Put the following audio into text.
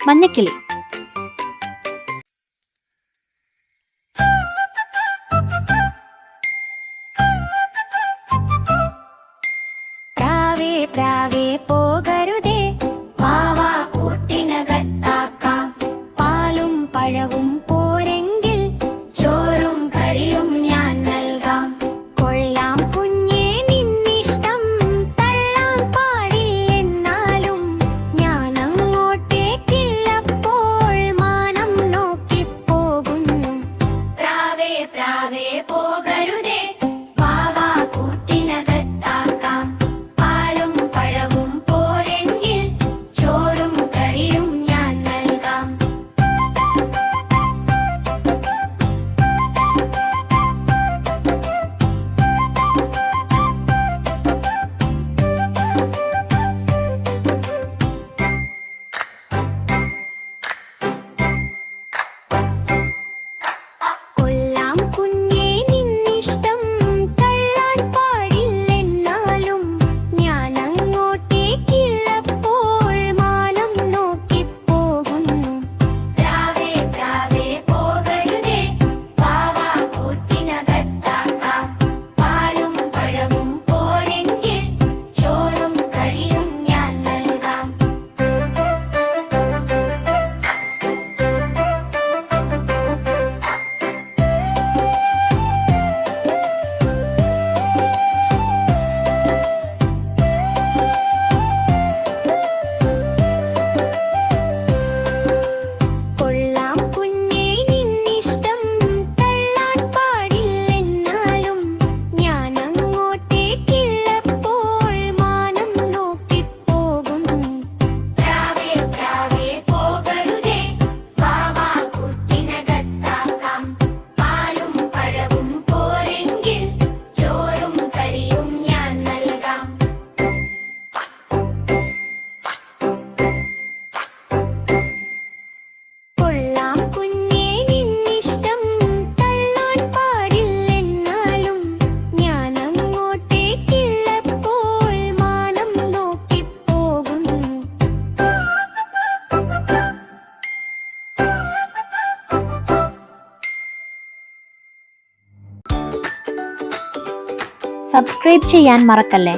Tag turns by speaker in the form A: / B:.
A: മഞ്ഞക്കിളി.
B: പ്രാവേ പ്രാവേ പോകരുതേ, വാവാ കൂട്ടിനകത്താക്കാം. പാലും പഴവും പോരെങ്കിൽ ചോറും കറിയും ഞാൻ നൽകാം. കൊള്ളാം കുഞ്ഞേ നിന്നിഷ്ടം, തള്ളാൻ പാടില്ലെന്നാലും ഞാൻ അങ്ങോട്ടേക്കില്ലപ്പോൾ മാനം നോക്കിപ്പോകുന്നു. പ്രാവേ പ്രാവേ പോകരുതേ, വാവാ കൂട്ടിനകത്താക്കാം. പാലും പഴവും പോരെങ്കിൽ ചോറും കറിയും ഞാൻ നൽകാം. കൊള്ളാം കുഞ്ഞേ നിന്നിഷ്ടം, തള്ളാൻ പാടില്ലെന്നാലും ഞാൻ അങ്ങോട്ടേക്കില്ലപ്പോൾ മാനം നോക്കിപ്പോകുന്നു. പ്രാവേ പ്രാവേ പോകരുതേ, വാവാ കൂട്ടിനകത്താക്കാം. പാലും പഴവും പോരെങ്കിൽ ചോറും കറിയും ഞാൻ നൽകാം. കൊള്ളാം കുഞ്ഞേ നിന്നിഷ്ടം, തള്ളാൻ പാടില്ലെന്നാലും ഞാൻ അങ്ങോട്ടേക്കില്ലപ്പോൾ മാനം നോക്കിപ്പോകുന്നു. പ്രാവേ പ്രാവേ പോകരുതേ, വാവാ കൂട്ടിനകത്താക്കാം. പാലും പഴവും പോരെങ്കിൽ ചോറും കറിയും ഞാൻ നൽകാം. കൊള്ളാം കുഞ്ഞേ നിന്നിഷ്ടം, തള്ളാൻ പാടില്ലെന്നാലും ഞാൻ അങ്ങോട്ടേക്കില്ലപ്പോൾ മാനം നോക്കിപ്പോകുന്നു.
A: സബ്സ്ക്രൈബ് ചെയ്യാൻ മറക്കല്ലേ.